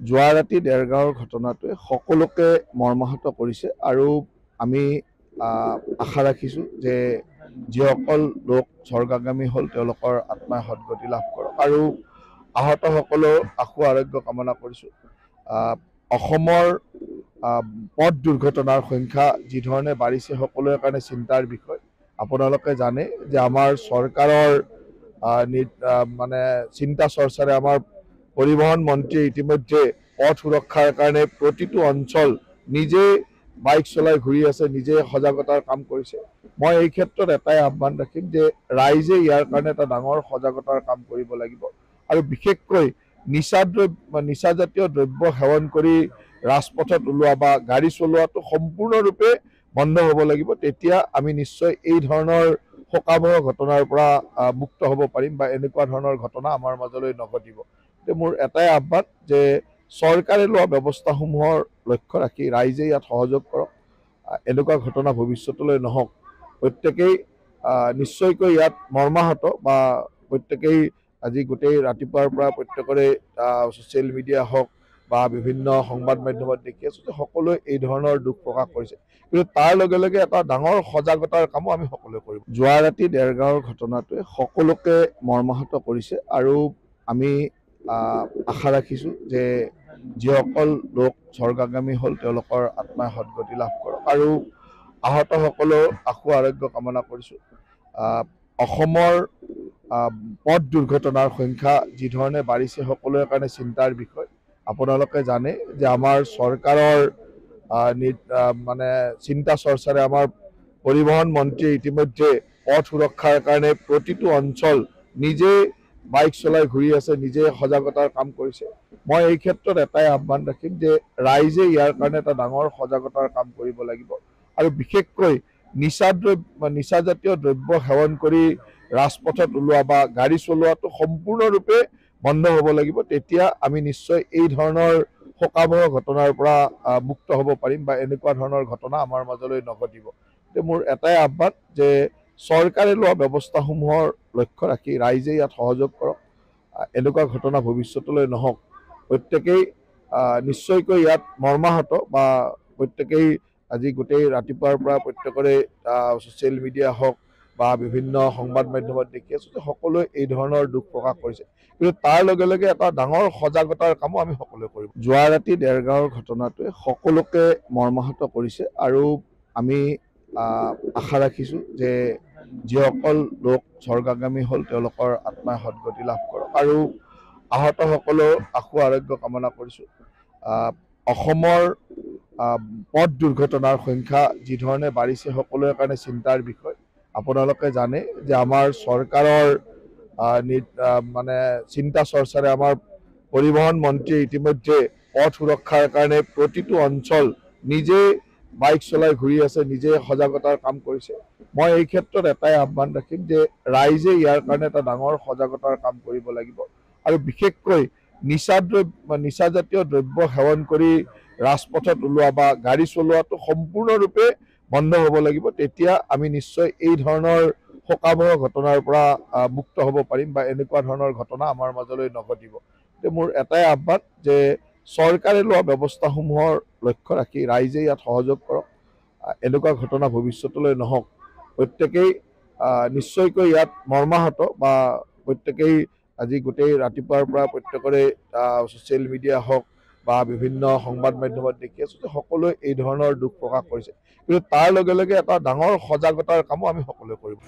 যোৱা ৰাতি দেৰগাঁৱৰ ঘটনাটোৱে সকলোকে মৰ্মাহত কৰিছে আৰু আমি আশা ৰাখিছোঁ যে যিসকল লোক স্বৰ্গাগামী হ'ল তেওঁলোকৰ আত্মাই সদ্গতি লাভ কৰক আৰু আহতসকলৰ আশু আৰোগ্য কামনা কৰিছোঁ। অসমৰ পথ দুৰ্ঘটনাৰ সংখ্যা যি ধৰণে বাঢ়িছে সকলোৰে কাৰণে চিন্তাৰ বিষয়। আপোনালোকে জানে যে আমাৰ চৰকাৰৰ মানে চিন্তা চৰ্চাৰে আমাৰ পৰিবহন মন্ত্ৰীয়ে ইতিমধ্যে পথ সুৰক্ষাৰ কাৰণে প্ৰতিটো অঞ্চল নিজে বাইক চলাই ঘূৰি আছে, নিজে সজাগতাৰ কাম কৰিছে। মই এই ক্ষেত্ৰত এটাই আহ্বান ৰাখিম যে ৰাইজে ইয়াৰ কাৰণে এটা ডাঙৰ সজাগতাৰ কাম কৰিব লাগিব আৰু বিশেষকৈ নিচাজাতীয় দ্ৰব্য সেৱন কৰি ৰাজপথত ওলোৱা বা গাড়ী চলোৱাটো সম্পূৰ্ণৰূপে বন্ধ হ'ব লাগিব। তেতিয়া আমি নিশ্চয় এই ধৰণৰ শোকাবহ ঘটনাৰ পৰা মুক্ত হ'ব পাৰিম বা এনেকুৱা ধৰণৰ ঘটনা আমাৰ মাজলৈ নঘটিব। মোৰ এটাই আহ্বান যে চৰকাৰে লোৱা ব্যৱস্থাসমূহৰ লক্ষ্য ৰাখি ৰাইজে ইয়াত সহযোগ কৰক, এনেকুৱা ঘটনা ভৱিষ্যতলৈ নহওক। প্ৰত্যেকেই নিশ্চয়কৈ ইয়াত মৰ্মাহত বা প্ৰত্যেকেই আজি গোটেই ৰাতিপুৱাৰ পৰা প্ৰত্যেকৰে ছ'চিয়েল মিডিয়া হওক বা বিভিন্ন সংবাদ মাধ্যমত দেখি আছোঁ যে সকলোৱে এই ধৰণৰ দুখ প্ৰকাশ কৰিছে, কিন্তু তাৰ লগে লগে এটা ডাঙৰ সজাগতাৰ কামো আমি সকলোৱে কৰিব। যোৱা ৰাতি দেৰগাঁৱৰ ঘটনাটোৱে সকলোকে মৰ্মাহত কৰিছে আৰু আমি আশা ৰাখিছোঁ যে যিসকল লোক স্বৰ্গাগামী হ'ল তেওঁলোকৰ আত্মাই সদ্গতি লাভ কৰক আৰু আহতসকলৰ আশু আৰোগ্য কামনা কৰিছোঁ। অসমৰ পথ দুৰ্ঘটনাৰ সংখ্যা যি ধৰণে বাঢ়িছে সকলোৰে কাৰণে চিন্তাৰ বিষয়। আপোনালোকে জানে যে আমাৰ চৰকাৰৰ মানে চিন্তা চৰ্চাৰে আমাৰ পৰিবহন মন্ত্ৰীয়ে ইতিমধ্যে পথ সুৰক্ষাৰ কাৰণে প্ৰতিটো অঞ্চল নিজে বাইক চলাই ঘূৰি আছে, নিজে সজাগতাৰ কাম কৰিছে। মই এই ক্ষেত্ৰত এটাই আহ্বান ৰাখিম যে ৰাইজে ইয়াৰ কাৰণে এটা ডাঙৰ সজাগতাৰ কাম কৰিব লাগিব আৰু বিশেষকৈ নিচাজাতীয় দ্ৰব্য সেৱন কৰি ৰাজপথত ওলোৱা বা গাড়ী চলোৱাটো সম্পূৰ্ণৰূপে বন্ধ হ'ব লাগিব। তেতিয়া আমি নিশ্চয় এই ধৰণৰ শোকাবহ ঘটনাৰ পৰা মুক্ত হ'ব পাৰিম বা এনেকুৱা ধৰণৰ ঘটনা আমাৰ মাজলৈ নঘটিব। মোৰ এটাই আহ্বান যে চৰকাৰে লোৱা ব্যৱস্থাসমূহৰ লক্ষ্য ৰাখি ৰাইজে ইয়াত সহযোগ কৰক, এনেকুৱা ঘটনা ভৱিষ্যতলৈ নহওক। প্ৰত্যেকেই নিশ্চয়কৈ ইয়াত মৰ্মাহত বা প্ৰত্যেকেই আজি গোটেই ৰাতিপুৱাৰ পৰা প্ৰত্যেকৰে ছ'চিয়েল মিডিয়া হওক বা বিভিন্ন সংবাদ মাধ্যমত দেখি আছোঁ যে সকলোৱে এই ধৰণৰ দুখ প্ৰকাশ কৰিছে, কিন্তু তাৰ লগে লগে এটা ডাঙৰ সজাগতাৰ কামো আমি সকলোৱে কৰিব। যোৱা ৰাতি দেৰগাঁৱৰ ঘটনাটোৱে সকলোকে মৰ্মাহত কৰিছে আৰু আমি আশা ৰাখিছোঁ যে যিসকল লোক স্বৰ্গাগামী হ'ল তেওঁলোকৰ আত্মাই সদ্গতি লাভ কৰক আৰু আহতসকলৰ আশু আৰোগ্য কামনা কৰিছোঁ। অসমৰ পথ দুৰ্ঘটনাৰ সংখ্যা যি ধৰণে বাঢ়িছে সকলোৰে কাৰণে চিন্তাৰ বিষয়। আপোনালোকে জানে যে আমাৰ চৰকাৰৰ মানে চিন্তা চৰ্চাৰে আমাৰ পৰিবহন মন্ত্ৰীয়ে ইতিমধ্যে পথ সুৰক্ষাৰ কাৰণে প্ৰতিটো অঞ্চল নিজে বাইক চলাই ঘূৰি আছে, নিজে সজাগতাৰ কাম কৰিছে। মই এই ক্ষেত্ৰত এটাই আহ্বান ৰাখিম যে ৰাইজে ইয়াৰ কাৰণে এটা ডাঙৰ সজাগতাৰ কাম কৰিব লাগিব আৰু বিশেষকৈ নিচাজাতীয় দ্ৰব্য সেৱন কৰি ৰাজপথত ওলোৱা বা গাড়ী চলোৱাটো সম্পূৰ্ণৰূপে বন্ধ হ'ব লাগিব। তেতিয়া আমি নিশ্চয় এই ধৰণৰ শোকাবহ ঘটনাৰ পৰা মুক্ত হ'ব পাৰিম বা এনেকুৱা ধৰণৰ ঘটনা আমাৰ মাজলৈ নঘটিব। মোৰ এটাই আহ্বান যে চৰকাৰে লোৱা ব্যৱস্থাসমূহৰ লক্ষ্য ৰাখি ৰাইজে ইয়াত সহযোগ কৰক, এনেকুৱা ঘটনা ভৱিষ্যতলৈ নহওক। প্ৰত্যেকেই নিশ্চয়কৈ ইয়াত মৰ্মাহত বা প্ৰত্যেকেই আজি গোটেই ৰাতিপুৱাৰ পৰা প্ৰত্যেকৰে ছ'চিয়েল মিডিয়া হওক বা বিভিন্ন সংবাদ মাধ্যমত দেখি আছোঁ যে সকলোৱে এই ধৰণৰ দুখ প্ৰকাশ কৰিছে, কিন্তু তাৰ লগে লগে এটা ডাঙৰ সজাগতাৰ কামো আমি সকলোৱে কৰিব।